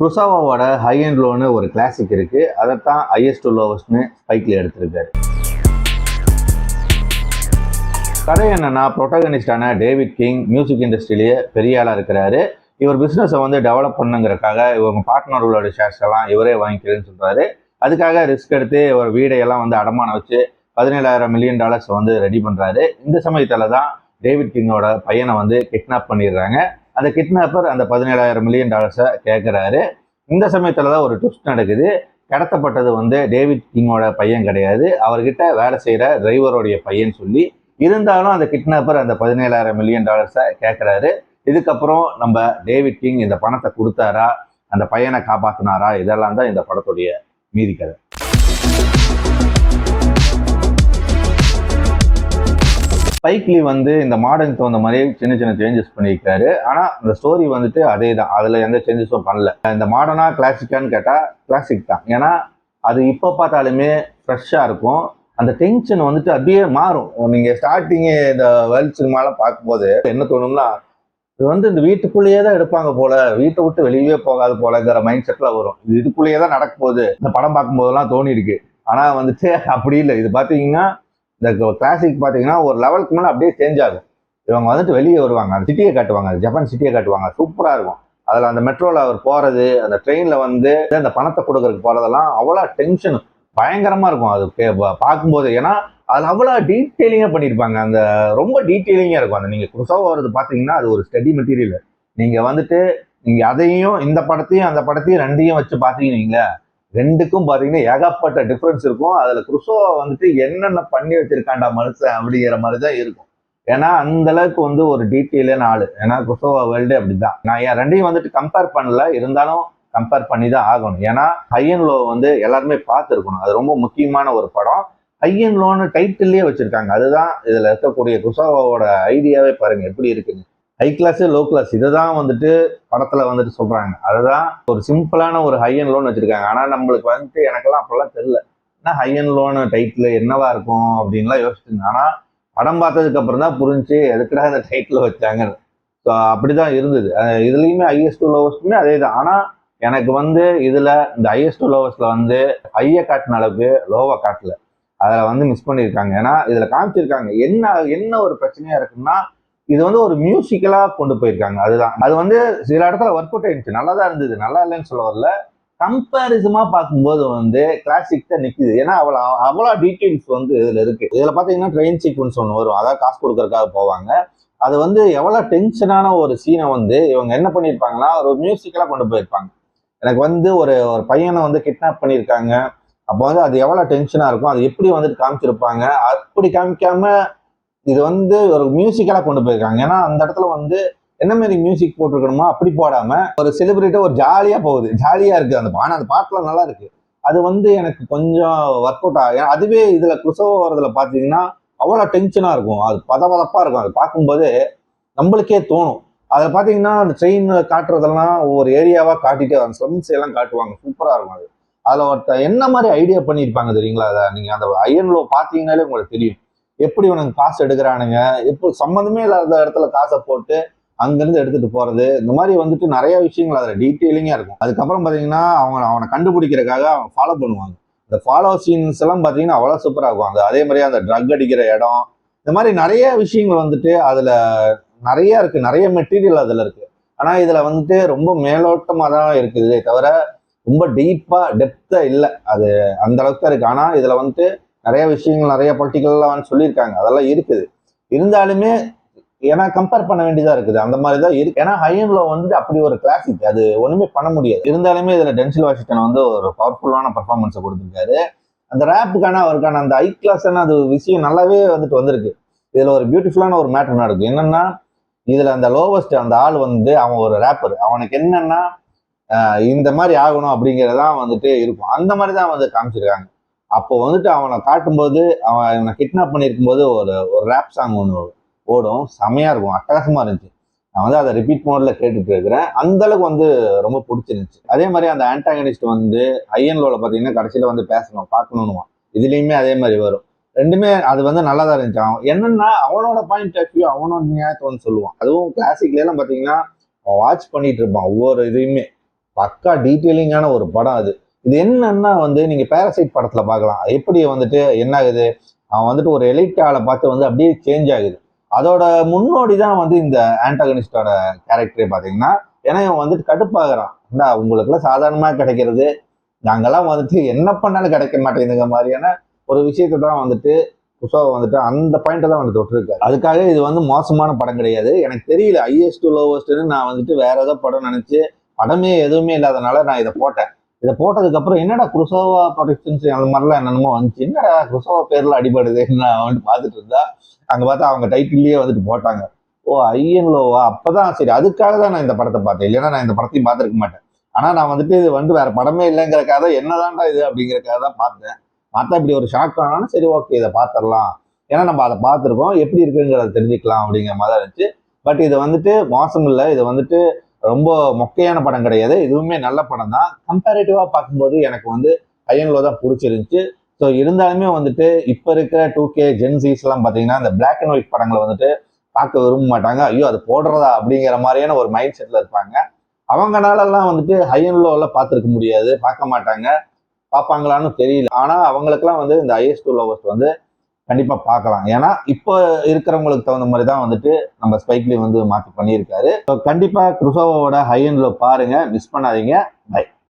குரோசாவாவோட high and லோன்னு ஒரு classic இருக்கு. அதைத்தான் ஹையஸ்ட் டு லோவஸ்ட்னு ஸ்பைக்ல எடுத்திருக்காரு. கதை என்னன்னா, ப்ரொட்டகனிஸ்டான டேவிட் கிங் மியூசிக் இண்டஸ்ட்ரியிலேயே பெரிய ஆளா இருக்கிறாரு. இவர் பிசினஸை டெவலப் பண்ணுங்கிறதுக்காக இவங்க பார்ட்னர்களோட ஷேர்ஸ் எல்லாம் இவரே வாங்கிக்கிறேன்னு சொல்றாரு. அதுக்காக ரிஸ்க் எடுத்து ஒரு வீடையெல்லாம் அடமானம் வச்சு $17,000 மில்லியன் ரெடி பண்றாரு. இந்த சமயத்துல தான் டேவிட் கிங்கோட பையனை கிட்னாப் பண்ணிடுறாங்க. அந்த கிட்னாப்பர் அந்த $17,000 மில்லியன் கேட்குறாரு. இந்த சமயத்துல தான் ஒரு ட்விஸ்ட் நடக்குது. கடத்தப்பட்டது டேவிட் கிங்கோட பையன் கிடையாது, அவர்கிட்ட வேலை செய்யற டிரைவருடைய பையன் சொல்லி. இருந்தாலும் அந்த கிட்னாப்பர் அந்த $17,000 மில்லியன் கேட்குறாரு. இதுக்கப்புறம் நம்ம டேவிட் கிங் இந்த பணத்தை கொடுத்தாரா, அந்த பையனை காப்பாத்தினாரா, இதெல்லாம் தான் இந்த படத்துடைய மீதி கதை. ஸ்பைக் லீ இந்த மாடர்ன் தகுந்த மாதிரி சின்ன சின்ன சேஞ்சஸ் பண்ணியிருக்காரு. ஆனால் இந்த ஸ்டோரி அதே தான், அதில் எந்த சேஞ்சஸும் பண்ணல. இந்த மாடர்னா கிளாசிக்கான்னு கேட்டால் கிளாசிக் தான். ஏன்னா அது இப்போ பார்த்தாலுமே ஃப்ரெஷ்ஷாக இருக்கும். அந்த டென்ஷன் அப்படியே மாறும். நீங்கள் ஸ்டார்டிங்கு இந்த வேர்ல்ட் சினிமாலாம் பார்க்கும்போது என்ன தோணும்னா, இது இந்த வீட்டுக்குள்ளேயே தான் எடுப்பாங்க போல, வீட்டை விட்டு வெளியே போகாது போலங்கிற மைண்ட் செட்டில் வரும். இதுக்குள்ளேயே தான் நடக்க போகுது இந்த படம் பார்க்கும்போதெல்லாம் தோணி இருக்கு. ஆனால் அப்படி இல்லை. இது பார்த்தீங்கன்னா இந்த கிளாசிக் பார்த்தீங்கன்னா ஒரு லெவலுக்கு மேலே அப்படியே சேஞ்ச் ஆகும். இவங்க வெளியே வருவாங்க, அந்த சிட்டியை காட்டுவாங்க, ஜப்பான் சிட்டியை காட்டுவாங்க, சூப்பராக இருக்கும். அதில் அந்த மெட்ரோவில் அவர் போகிறது, அந்த ட்ரெயினில் அந்த பணத்தை கொடுக்கறதுக்கு போகிறதெல்லாம் அவ்வளோ டென்ஷன் பயங்கரமாக இருக்கும். அது பார்க்கும்போது ஏன்னா அதில் அவ்வளோ டீட்டெயிலிங்காக பண்ணியிருப்பாங்க. அந்த ரொம்ப டீட்டெயிலிங்காக இருக்கும். அந்த நீங்கள் குரோசாவா வருது பார்த்தீங்கன்னா அது ஒரு ஸ்டடி மெட்டீரியல். நீங்கள் நீங்கள் அதையும் இந்த படத்தையும் அந்த படத்தையும் ரெண்டையும் வச்சு பார்த்தீங்கன்னா ரெண்டுக்கும் பார்த்தீங்கன்னா ஏகப்பட்ட டிஃப்ரென்ஸ் இருக்கும். அதில் குரோசாவா என்னென்ன பண்ணி வச்சிருக்காண்டா மனுஷன் அப்படிங்கிற மாதிரி தான் இருக்கும். ஏன்னா அந்த அளவுக்கு ஒரு டீட்டெயிலான ஆளு. ஏன்னா குரோசாவா வேர்ல்டு அப்படிதான். நான் ஏன் ரெண்டையும் கம்பேர் பண்ணல, இருந்தாலும் கம்பேர் பண்ணி தான் ஆகணும். ஏன்னா ஹை அண்ட் லோ எல்லாருமே பார்த்துருக்கணும். அது ரொம்ப முக்கியமான ஒரு படம். ஹை அண்ட் லோன்னு டைட்டில்லே வச்சிருக்காங்க. அதுதான் இதுல இருக்கக்கூடிய குரோசாவாவோட ஐடியாவே பாருங்க எப்படி இருக்குன்னு. ஹை கிளாஸ் லோ கிளாஸ் இதை தான் படத்துல சொல்றாங்க. அதுதான் ஒரு சிம்பிளான ஒரு ஹை அண்ட் லோன் வச்சிருக்காங்க. ஆனா நம்மளுக்கு எனக்கெல்லாம் அப்பெல்லாம் தெரியல, ஏன்னா ஹை அண்ட் லோன் டைட்டில் என்னவா இருக்கும் அப்படின்லாம் யோசிச்சுருந்தேன். ஆனா படம் பார்த்ததுக்கு அப்புறம் தான் புரிஞ்சு எதுக்குடா இந்த டைட்டில் வச்சாங்க. ஸோ அப்படிதான் இருந்தது. இதுலயுமே ஹையஸ்ட் டு லோவஸ்ட்டுமே அதே தான். ஆனா எனக்கு இதுல இந்த ஹையஸ்ட் டு லோவஸ்ட்ல ஹையை காட்டின அளவுக்கு லோவா காட்டல. அதில் மிஸ் பண்ணியிருக்காங்க. ஏன்னா இதுல காமிச்சிருக்காங்க என்ன ஒரு பிரச்சனையா இருக்குன்னா, இது ஒரு மியூசிக்கலா கொண்டு போயிருக்காங்க. அதுதான் அது சில இடத்துல ஒர்க் அவுட் ஆயிடுச்சு, நல்லா தான் இருந்தது, நல்லா இல்லைன்னு சொல்ல வரல. கம்பேரிசமா பார்க்கும்போது கிளாசிக் தான் நிக்குது. ஏன்னா அவ்வளோ டீட்டெயில்ஸ் இதுல இருக்கு. இதுல பாத்தீங்கன்னா ட்ரெயின் சீக்வன்ஸ் ஒன்று வரும், அதாவது காசு கொடுக்கறதுக்காக போவாங்க. அது எவ்வளவு டென்ஷனான ஒரு சீனை இவங்க என்ன பண்ணியிருப்பாங்கன்னா ஒரு மியூசிக்கலா கொண்டு போயிருப்பாங்க. எனக்கு ஒரு பையனை கிட்னாப் பண்ணியிருக்காங்க. அப்போ அது எவ்வளவு டென்ஷனா இருக்கும், அது எப்படி காமிச்சிருப்பாங்க. அப்படி காமிக்காம இது ஒரு மியூசிக்கலா கொண்டு போயிருக்காங்க. ஏன்னா அந்த இடத்துல என்ன மாதிரி மியூசிக் போட்டிருக்கணுமோ அப்படி போடாம ஒரு செலிபிரிட்டி ஒரு ஜாலியா போகுது, ஜாலியா இருக்கு அந்த பாட்டு. அந்த பாட்டுல நல்லா இருக்கு. அது எனக்கு கொஞ்சம் ஒர்க் அவுட் ஆகும். அதுவே இதுல குரோசாவா வரதுல பாத்தீங்கன்னா அவ்வளவு டென்ஷனா இருக்கும், அது பதப்பதப்பா இருக்கும். அது பார்க்கும்போது நம்மளுக்கே தோணும். அதில் பார்த்தீங்கன்னா அந்த ட்ரெயின் காட்டுறதெல்லாம் ஒவ்வொரு ஏரியாவா காட்டிட்டு அந்த ஸ்லம்ஸ் எல்லாம் காட்டுவாங்க, சூப்பரா இருக்கும். அது அதில் ஒருத்தர் என்ன மாதிரி ஐடியா பண்ணியிருப்பாங்க தெரியுங்களா? அதை நீங்கள் அந்த அயன்லோ பார்த்தீங்கன்னாலே உங்களுக்கு தெரியும். எப்படி உனக்கு காசு எடுக்கிறானுங்க, எப்படி சம்மந்தமே இல்லாத இடத்துல காசை போட்டு அங்கேருந்து எடுத்துட்டு போறது, இந்த மாதிரி நிறைய விஷயங்கள் அதில் டீட்டெயிலிங்காக இருக்கும். அதுக்கப்புறம் பார்த்தீங்கன்னா அவனை கண்டுபிடிக்கிறதுக்காக அவங்க ஃபாலோ பண்ணுவாங்க. இந்த ஃபாலோ சீன்ஸ் எல்லாம் பார்த்தீங்கன்னா அவ்வளோ சூப்பராக இருக்கும். அதே மாதிரி அந்த ட்ரக் அடிக்கிற இடம், இந்த மாதிரி நிறைய விஷயங்கள் அதில் நிறைய இருக்கு, நிறைய மெட்டீரியல் அதுல இருக்கு. ஆனா இதுல ரொம்ப மேலோட்டமா தான் இருக்குது தவிர ரொம்ப டீப்பா டெப்தா இல்லை. அது அந்த அளவுக்கு தான் இருக்கு. ஆனா இதுல நிறைய விஷயங்கள், நிறைய பொலிட்டிக்கல்லாம் சொல்லியிருக்காங்க, அதெல்லாம் இருக்குது. இருந்தாலுமே ஏன்னா கம்பேர் பண்ண வேண்டியதா இருக்குது, அந்த மாதிரி தான் இருக்கு. ஏன்னா ஹை அண்ட் லோ அப்படி ஒரு கிளாசிக், அது ஒண்ணுமே பண்ண முடியாது. இருந்தாலுமே இதுல டென்சில் வாஷிங்டன் ஒரு பவர்ஃபுல்லான பர்ஃபார்மன்ஸை கொடுத்துருக்காரு. அந்த ரேப்புக்கான அவருக்கான அந்த ஹை கிளாஸான அது விஷயம் நல்லாவே வந்திருக்கு. இதுல ஒரு பியூட்டிஃபுல்லான ஒரு மேட்டர் நடக்கும். என்னன்னா இதுல அந்த லோவஸ்ட் அந்த ஆள் அவன் ஒரு ரேப்பர், அவனுக்கு என்னன்னா இந்த மாதிரி ஆகணும் அப்படிங்கிறதான் இருக்கும். அந்த மாதிரி தான் காமிச்சிருக்காங்க. அப்போ அவனை காட்டும்போது அவனை கிட்னாப் பண்ணியிருக்கும் போது ஒரு ரேப் சாங் ஒன்று ஓடும், செமையா இருக்கும், அட்டகாசமா இருந்துச்சு. நான் அதை ரிப்பீட் மோட்ல கேட்டுட்டு இருக்கிறேன். அந்த அளவுக்கு ரொம்ப பிடிச்சிருந்துச்சு. அதே மாதிரி அந்த ஆன்டாகனிஸ்ட் ஹை அண்ட் லோல பாத்தீங்கன்னா கடைசியில பேசணும், பார்க்கணும்னுவான். இதுலயுமே அதே மாதிரி வரும். ரெண்டுமே அது நல்லா தான் இருந்துச்சு. அவன் என்னன்னா அவனோட பாயிண்ட் ஆஃப் வியூ, அவனோட நியாயத்தை சொல்லுவான். அதுவும் கிளாசிக்ல எல்லாம் பாத்தீங்கன்னா அவன் வாட்ச் பண்ணிட்டு இருப்பான் ஒவ்வொரு இதையுமே. பக்கா டீட்டெயிலிங்கான ஒரு படம் அது. இது என்னன்னா வந்து நீங்க பேரசைட் படத்துல பார்க்கலாம். எப்படி வந்துட்டு என்ன ஆகுது, அவன் வந்துட்டு ஒரு எலிட் ஆளை பார்த்து வந்து அப்படியே சேஞ்ச் ஆகுது. அதோட முன்னோடி தான் வந்து இந்த ஆன்டகனிஸ்டோட கேரக்டரே பார்த்தீங்கன்னா. ஏன்னா இவன் வந்துட்டு கடுப்பாகிறான். என்ன உங்களுக்குலாம் சாதாரணமாக கிடைக்கிறது, நாங்கெல்லாம் வந்துட்டு என்ன பண்ணாலும் கிடைக்க மாட்டேங்குதுங்க மாதிரியான ஒரு விஷயத்தை தான் வந்துட்டு குசோவா வந்துட்டு அந்த பாயிண்ட்டை தான் வந்து தொட்டிருக்காரு. அதுக்காக இது வந்து மோசமான படம் கிடையாது. எனக்கு தெரியல ஹையஸ்ட் டு லோவஸ்ட்னு நான் வந்துட்டு வேற ஏதோ படம் நினைச்சு படமே எதுவுமே இல்லாதனால நான் இதை போட்டேன். இதை போட்டதுக்கு அப்புறம் என்னடா குருசோவா ப்ரொடக்ஷன்ஸ் அந்த மாதிரிலாம் என்னென்னமோ வந்துச்சு, என்னடா குருசோவா பேர்ல அடிபடுதுன்னு நான் வந்துட்டு பார்த்துட்டு இருந்தா அங்க பார்த்தா அவங்க டைட்டிலேயே வந்துட்டு போட்டாங்க. ஓ ஐயன்லோவா, அப்பதான் சரி, அதுக்காக தான் நான் இந்த படத்தை பார்த்தேன். இல்லைன்னா நான் இந்த படத்தையும் பார்த்துருக்க மாட்டேன். ஆனா நான் வந்துட்டு இது வந்து வேற படமே இல்லைங்கிறக்காக தான் என்னதான்டா இது அப்படிங்கிறக்காக தான் பார்த்தேன். பார்த்தா இப்படி ஒரு ஷாக் ஆனாலும் சரி ஓகே இதை பார்த்துடலாம், ஏன்னா நம்ம அதை பார்த்துருக்கோம், எப்படி இருக்குங்கிறத தெரிஞ்சுக்கலாம் அப்படிங்கிற மாதிரி தான் இருந்துச்சு. பட் இது வந்துட்டு மோசம் இல்லை, இது வந்துட்டு ரொம்ப மொக்கையான படம் கிடையாது, இதுவுமே நல்ல படம் தான். கம்பேரிட்டிவா பார்க்கும்போது எனக்கு வந்து அயன்லோ தான் பிடிச்சிருந்துச்சு. ஸோ இருந்தாலுமே வந்துட்டு இப்போ இருக்கிற 2K ஜென்சிஸ் எல்லாம் பார்த்தீங்கன்னா இந்த பிளாக் அண்ட் ஒயிட் படங்களை வந்துட்டு பார்க்க விரும்ப மாட்டாங்க. ஐயோ அது போடுறதா அப்படிங்கிற மாதிரியான ஒரு மைண்ட் செட்ல இருப்பாங்க. அவங்கனாலலாம் வந்துட்டு ஹை அண்ட் லோவில் பார்த்துருக்க முடியாது, பார்க்க மாட்டாங்க. பார்ப்பாங்களான்னு தெரியல. ஆனா அவங்களுக்குலாம் வந்து இந்த ஹையஸ்ட் டு லோவஸ்ட் வந்து கண்டிப்பா பார்க்கலாம். ஏன்னா இப்போ இருக்கிறவங்களுக்கு தகுந்த மாதிரி தான் வந்துட்டு நம்ம ஸ்பைக் லீ வந்து மாற்றி பண்ணியிருக்காரு. ஸோ கண்டிப்பா குருசோவாவோட ஹை அண்ட் லோ பாருங்க, மிஸ் பண்ணாதீங்க. பை.